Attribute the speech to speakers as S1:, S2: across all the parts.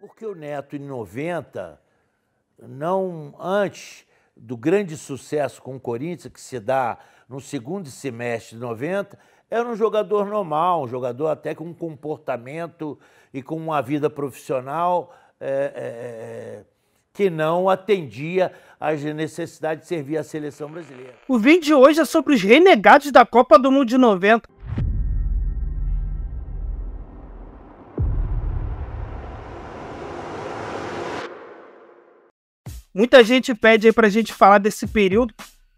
S1: Porque o Neto, em 90, não antes do grande sucesso com o Corinthians, que se dá no segundo semestre de 90, era um jogador normal, um jogador até com um comportamento e com uma vida profissional que não atendia às necessidades de servir a seleção brasileira.
S2: O vídeo de hoje é sobre os renegados da Copa do Mundo de 90. Muita gente pede aí pra gente falar desse período.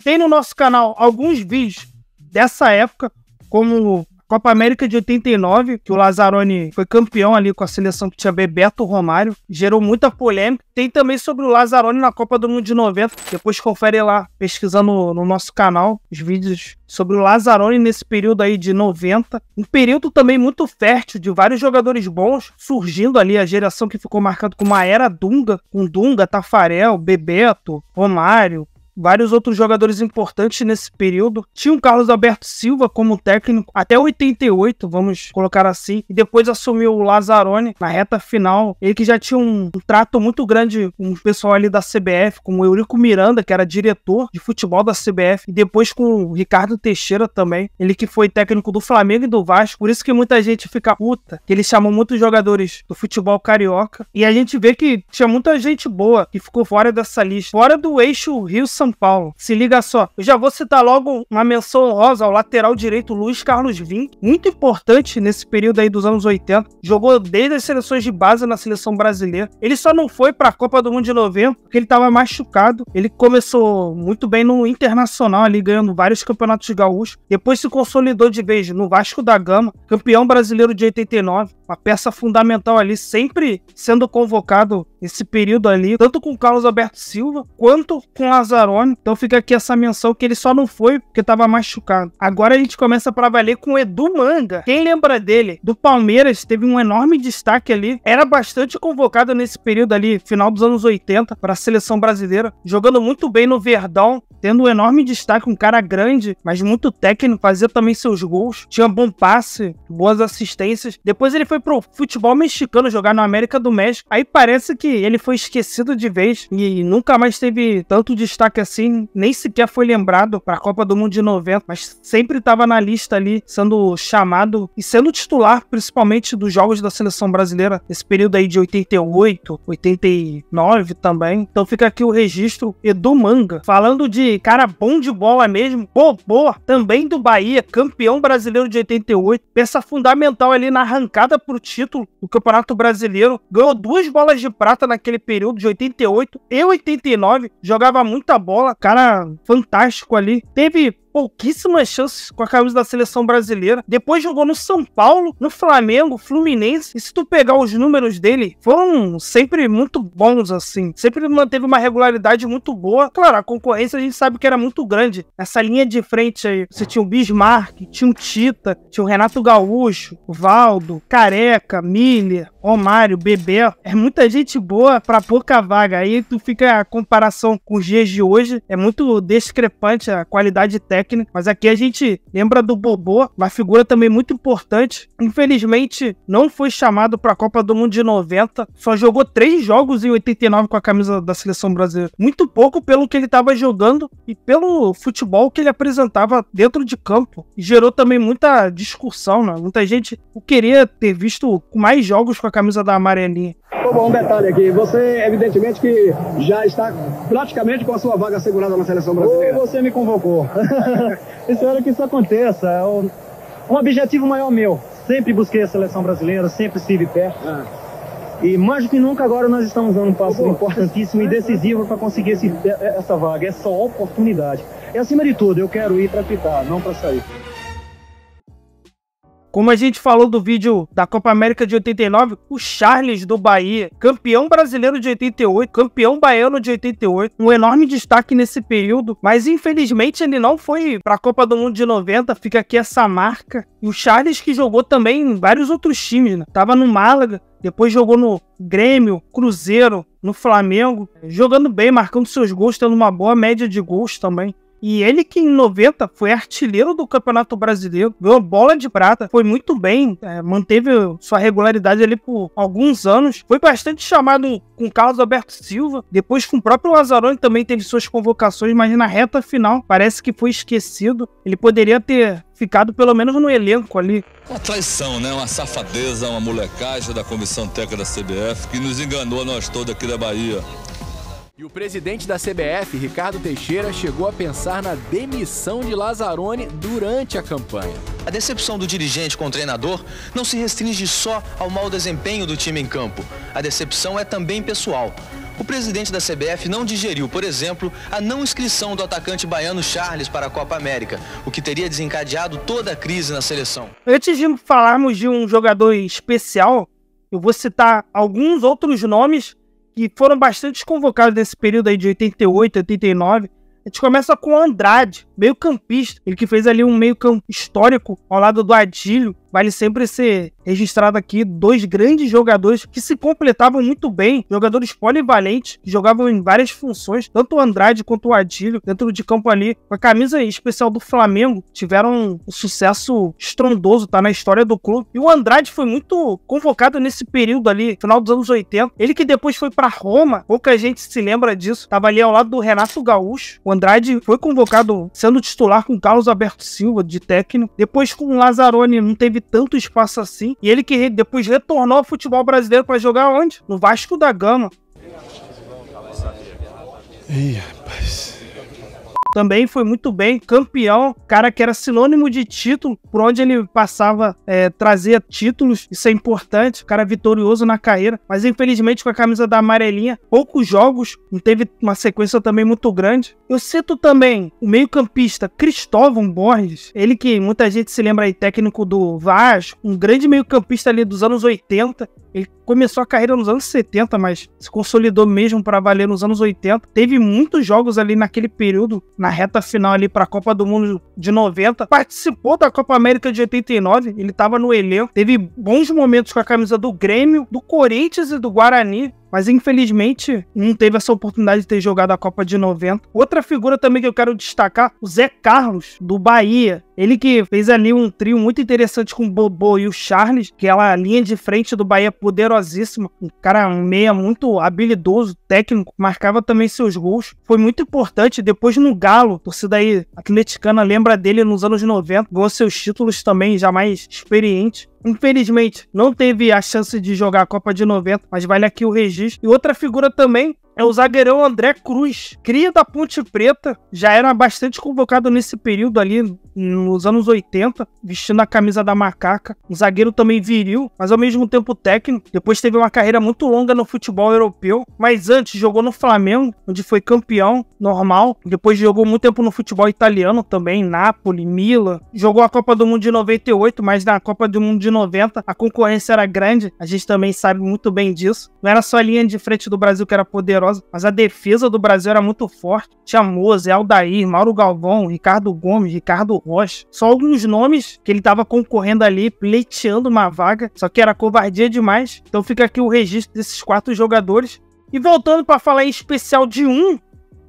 S2: Tem no nosso canal alguns vídeos dessa época, como Copa América de 89, que o Lazzaroni foi campeão ali com a seleção que tinha Bebeto, Romário, gerou muita polêmica. Tem também sobre o Lazzaroni na Copa do Mundo de 90, depois confere lá, pesquisando no nosso canal, os vídeos sobre o Lazzaroni nesse período aí de 90. Um período também muito fértil, de vários jogadores bons, surgindo ali a geração que ficou marcada como a Era Dunga, com Dunga, Tafarel, Bebeto, Romário, vários outros jogadores importantes nesse período. Tinha o Carlos Alberto Silva como técnico até 88, vamos colocar assim. E depois assumiu o Lazzaroni na reta final. Ele que já tinha um trato muito grande com o pessoal ali da CBF, como o Eurico Miranda, que era diretor de futebol da CBF. E depois com o Ricardo Teixeira também. Ele que foi técnico do Flamengo e do Vasco. Por isso que muita gente fica puta, que ele chamou muitos jogadores do futebol carioca. E a gente vê que tinha muita gente boa que ficou fora dessa lista. Fora do eixo Rio-São Paulo. Se liga só, eu já vou citar logo uma menção honrosa ao lateral direito Luiz Carlos Vinck, muito importante nesse período aí dos anos 80, jogou desde as seleções de base na seleção brasileira. Ele só não foi para a Copa do Mundo de 90 porque ele estava machucado. Ele começou muito bem no Internacional ali, ganhando vários campeonatos gaúchos, depois se consolidou de vez no Vasco da Gama, campeão brasileiro de 89, uma peça fundamental ali, sempre sendo convocado nesse período ali, tanto com o Carlos Alberto Silva quanto com o Lazzaroni. Então fica aqui essa menção que ele só não foi porque estava machucado. Agora a gente começa para valer com o Edu Manga. Quem lembra dele? Do Palmeiras, teve um enorme destaque ali. Era bastante convocado nesse período ali, final dos anos 80, para a seleção brasileira. Jogando muito bem no Verdão, tendo um enorme destaque, um cara grande, mas muito técnico, fazia também seus gols. Tinha bom passe, boas assistências. Depois ele foi pro futebol mexicano, jogar na América do México. Aí parece que ele foi esquecido de vez e nunca mais teve tanto destaque assim, nem sequer foi lembrado para a Copa do Mundo de 90, mas sempre estava na lista ali, sendo chamado e sendo titular, principalmente dos jogos da seleção brasileira, nesse período aí de 88, 89 também. Então fica aqui o registro, Edu Manga. Falando de cara bom de bola mesmo, Bobô, também do Bahia, campeão brasileiro de 88, peça fundamental ali na arrancada pro título do Campeonato Brasileiro, ganhou 2 bolas de prata naquele período de 88 e 89, jogava muita bola, cara fantástico ali, teve pouquíssimas chances com a camisa da seleção brasileira. Depois jogou no São Paulo, no Flamengo, Fluminense. E se tu pegar os números dele, foram sempre muito bons, assim. Sempre manteve uma regularidade muito boa. Claro, a concorrência a gente sabe que era muito grande. Essa linha de frente aí, você tinha o Bismarck, tinha o Tita, tinha o Renato Gaúcho, o Valdo, Careca, Miller, Romário, Bebeto. É muita gente boa pra pouca vaga. Aí tu fica a comparação com os dias de hoje. É muito discrepante a qualidade técnica. Mas aqui a gente lembra do Bobô, uma figura também muito importante. Infelizmente, não foi chamado para a Copa do Mundo de 90. Só jogou 3 jogos em 89 com a camisa da seleção brasileira. Muito pouco pelo que ele estava jogando e pelo futebol que ele apresentava dentro de campo. E gerou também muita discussão, né? Muita gente queria ter visto mais jogos com a camisa da amarelinha.
S3: Bom, um detalhe aqui, você evidentemente que já está praticamente com a sua vaga assegurada na seleção brasileira.
S4: Ou você me convocou. Espero que isso aconteça. É um objetivo maior meu. Sempre busquei a seleção brasileira, sempre estive perto. E mais do que nunca agora nós estamos dando um passo importantíssimo e decisivo para conseguir essa vaga, essa oportunidade. E acima de tudo, eu quero ir para ficar, não para sair.
S2: Como a gente falou do vídeo da Copa América de 89, o Charles do Bahia, campeão brasileiro de 88, campeão baiano de 88, um enorme destaque nesse período, mas infelizmente ele não foi para a Copa do Mundo de 90, fica aqui essa marca. E o Charles que jogou também em vários outros times, né? Tava no Málaga, depois jogou no Grêmio, Cruzeiro, no Flamengo, jogando bem, marcando seus gols, tendo uma boa média de gols também. E ele que em 90 foi artilheiro do Campeonato Brasileiro, ganhou bola de prata, foi muito bem, manteve sua regularidade ali por alguns anos, foi bastante chamado com Carlos Alberto Silva, depois com o próprio Lazzaroni também teve suas convocações, mas na reta final parece que foi esquecido. Ele poderia ter ficado pelo menos no elenco ali.
S5: Uma traição, né? Uma safadeza, uma molecagem da comissão técnica da CBF que nos enganou a nós todos aqui da Bahia.
S6: E o presidente da CBF, Ricardo Teixeira, chegou a pensar na demissão de Lazzaroni durante a campanha.
S7: A decepção do dirigente com o treinador não se restringe só ao mau desempenho do time em campo. A decepção é também pessoal. O presidente da CBF não digeriu, por exemplo, a não inscrição do atacante baiano Charles para a Copa América, o que teria desencadeado toda a crise na seleção.
S2: Antes de falarmos de um jogador especial, eu vou citar alguns outros nomes que foram bastante convocados nesse período aí de 88, 89. A gente começa com o Andrade, meio campista, ele que fez ali um meio campo histórico ao lado do Adílio. Vale sempre ser registrado aqui 2 grandes jogadores que se completavam muito bem, jogadores polivalentes, que jogavam em várias funções, tanto o Andrade quanto o Adílio, dentro de campo ali, com a camisa especial do Flamengo, tiveram um sucesso estrondoso, tá na história do clube. E o Andrade foi muito convocado nesse período ali, final dos anos 80, ele que depois foi para Roma, pouca gente se lembra disso, tava ali ao lado do Renato Gaúcho. O Andrade foi convocado sendo titular com Carlos Alberto Silva, de técnico, depois com o Lazzaroni não teve tanto espaço assim, e ele que depois retornou ao futebol brasileiro para jogar onde? No Vasco da Gama.
S8: Ih, rapaz.
S2: Também foi muito bem, campeão, cara que era sinônimo de título, por onde ele passava, trazia títulos, isso é importante, cara vitorioso na carreira, mas infelizmente com a camisa da amarelinha, poucos jogos, não teve uma sequência também muito grande. Eu cito também o meio-campista Cristóvão Borges, ele que muita gente se lembra aí, técnico do Vasco, um grande meio-campista ali dos anos 80, ele começou a carreira nos anos 70, mas se consolidou mesmo para valer nos anos 80. Teve muitos jogos ali naquele período, na reta final ali para a Copa do Mundo de 90. Participou da Copa América de 89, ele estava no elenco. Teve bons momentos com a camisa do Grêmio, do Corinthians e do Guarani. Mas infelizmente não teve essa oportunidade de ter jogado a Copa de 90. Outra figura também que eu quero destacar, o Zé Carlos, do Bahia. Ele que fez ali um trio muito interessante com o Bobô e o Charles, que é a linha de frente do Bahia poderosíssima. Um cara, um meia muito habilidoso, técnico, marcava também seus gols. Foi muito importante. Depois no Galo, a torcida aí atleticana lembra dele nos anos 90, ganhou seus títulos também, já mais experiente. Infelizmente, não teve a chance de jogar a Copa de 90, mas vale aqui o registro. E outra figura também é o zagueirão André Cruz, cria da Ponte Preta, já era bastante convocado nesse período ali, nos anos 80, vestindo a camisa da Macaca. Um zagueiro também viril, mas ao mesmo tempo técnico. Depois teve uma carreira muito longa no futebol europeu, mas antes jogou no Flamengo, onde foi campeão, normal. Depois jogou muito tempo no futebol italiano também, Napoli, Milan. Jogou a Copa do Mundo de 98, mas na Copa do Mundo de 90 a concorrência era grande, a gente também sabe muito bem disso. Não era só a linha de frente do Brasil que era poderosa, mas a defesa do Brasil era muito forte. Tinha Moza, Aldair, Mauro Galvão, Ricardo Gomes, Ricardo Rocha. Só alguns nomes que ele estava concorrendo ali, pleiteando uma vaga, só que era covardia demais. Então fica aqui o registro desses 4 jogadores. E voltando para falar em especial de um,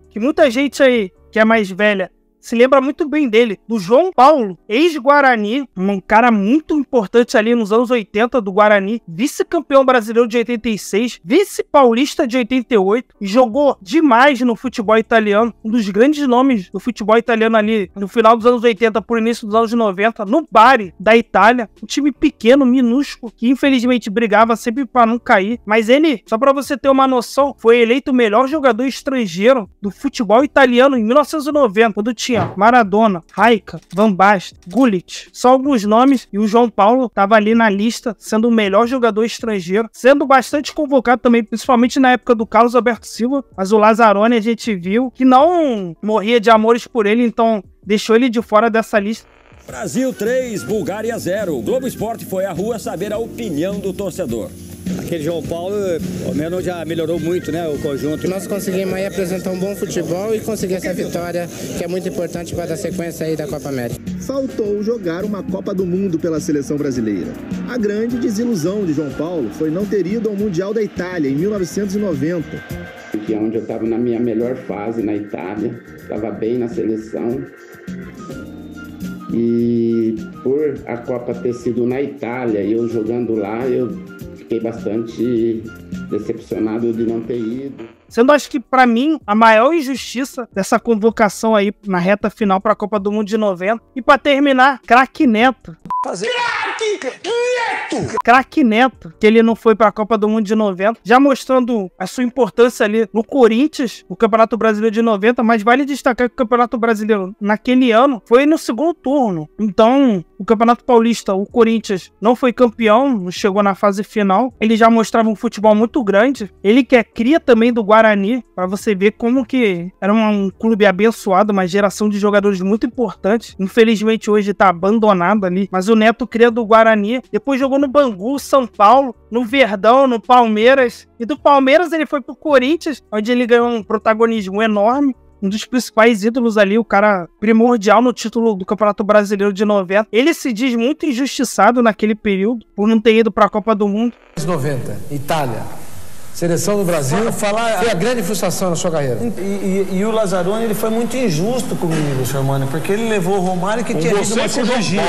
S2: que muita gente aí, que é mais velha, se lembra muito bem dele, do João Paulo, ex-Guarani, um cara muito importante ali nos anos 80 do Guarani, vice-campeão brasileiro de 86, vice-paulista de 88, e jogou demais no futebol italiano, um dos grandes nomes do futebol italiano ali no final dos anos 80 por início dos anos 90, no Bari da Itália, um time pequeno, minúsculo, que infelizmente brigava sempre para não cair, mas ele, só para você ter uma noção, foi eleito o melhor jogador estrangeiro do futebol italiano em 1990, quando tinha Maradona, Raika, Van Basten, Gullit, só alguns nomes, e o João Paulo estava ali na lista, sendo o melhor jogador estrangeiro, sendo bastante convocado também, principalmente na época do Carlos Alberto Silva, mas o Lazzaroni a gente viu que não morria de amores por ele, então deixou ele de fora dessa lista.
S9: Brasil 3, Bulgária 0. O Globo Esporte foi à rua saber a opinião do torcedor.
S10: Aquele João Paulo, ao menos já melhorou muito, né, o conjunto.
S11: Nós conseguimos aí apresentar um bom futebol e conseguir essa vitória, que é muito importante para dar sequência aí da Copa América.
S12: Faltou jogar uma Copa do Mundo pela seleção brasileira. A grande desilusão de João Paulo foi não ter ido ao Mundial da Itália em 1990.
S13: Que é onde eu estava na minha melhor fase na Itália, estava bem na seleção. E por a Copa ter sido na Itália e eu jogando lá, eu fiquei bastante decepcionado de não ter ido.
S2: Sendo, acho que, pra mim, a maior injustiça dessa convocação aí na reta final pra Copa do Mundo de 90. E pra terminar, craque Neto. Craque Neto, que ele não foi pra Copa do Mundo de 90, já mostrando a sua importância ali no Corinthians, no Campeonato Brasileiro de 90, mas vale destacar que o Campeonato Brasileiro naquele ano foi no segundo turno. Então, o Campeonato Paulista, o Corinthians não foi campeão, não chegou na fase final. Ele já mostrava um futebol muito grande. Ele que é cria também do Guarani, pra você ver como que era um clube abençoado, uma geração de jogadores muito importantes. Infelizmente hoje tá abandonado ali, mas o Neto cria do Guarani, depois jogou no Bangu, São Paulo, no Verdão, no Palmeiras, e do Palmeiras ele foi pro Corinthians, onde ele ganhou um protagonismo enorme, um dos principais ídolos ali, o cara primordial no título do Campeonato Brasileiro de 90. Ele se diz muito injustiçado naquele período, por não ter ido pra Copa do Mundo.
S14: 90, Itália. Seleção do Brasil foi a grande frustração na sua carreira.
S15: E o Lazzaroni, ele foi muito injusto comigo, Shermani, porque ele levou o Romário que tinha visto uma cirurgia.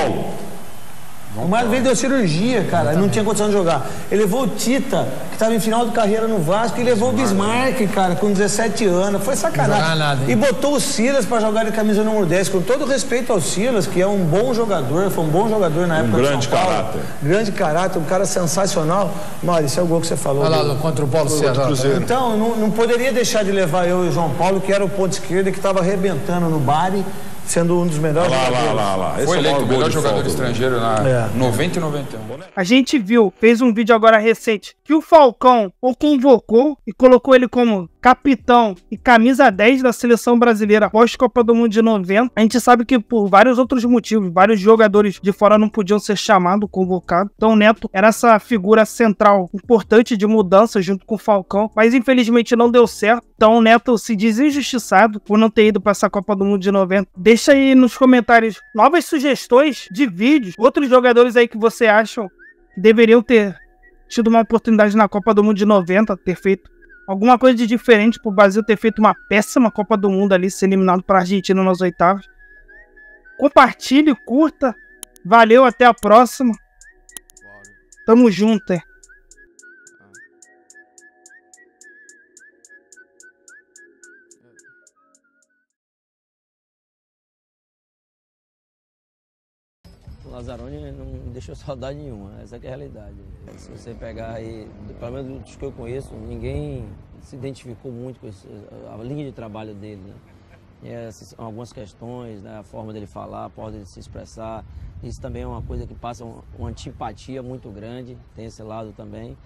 S15: O Romário veio deu cirurgia, cara, ele não tinha condição de jogar. Ele levou o Tita, que estava em final de carreira no Vasco, e levou o Bismarck, cara, com 17 anos. Foi sacanagem. Nada, e botou o Silas para jogar de camisa número 10, com todo respeito ao Silas, que é um bom jogador, foi um bom jogador na época.
S5: Grande caráter.
S15: Grande caráter, um cara sensacional. Mário, esse é o gol que você falou.
S14: Olha lá, contra o Paulo César.
S15: Então, não poderia deixar de levar eu e o João Paulo, que era o ponto esquerdo, que estava arrebentando no Bari, sendo um dos melhores jogadores.
S5: Lá.
S6: Foi eleito o melhor jogador estrangeiro na 90 e 91.
S2: A gente viu, fez um vídeo agora recente, que o Falcão o convocou e colocou ele como capitão e camisa 10 da seleção brasileira após Copa do Mundo de 90. A gente sabe que por vários outros motivos, vários jogadores de fora não podiam ser chamados, convocados. Então o Neto era essa figura central, importante de mudança junto com o Falcão, mas infelizmente não deu certo. Então o Neto se diz injustiçado por não ter ido para essa Copa do Mundo de 90. Deixa aí nos comentários novas sugestões de vídeos, outros jogadores aí que você acham que deveriam ter tido uma oportunidade na Copa do Mundo de 90, ter feito alguma coisa de diferente pro Brasil ter feito uma péssima Copa do Mundo ali, ser eliminado para a Argentina nas oitavas. Compartilhe, curta. Valeu, até a próxima. Tamo junto,
S16: O Lazzaroni não deixou saudade nenhuma, essa que é a realidade. Se você pegar aí, pelo menos dos que eu conheço, ninguém se identificou muito com a linha de trabalho dele, né? Essas, algumas questões, né? A forma dele falar, a forma dele se expressar, isso também é uma coisa que passa uma antipatia muito grande, tem esse lado também.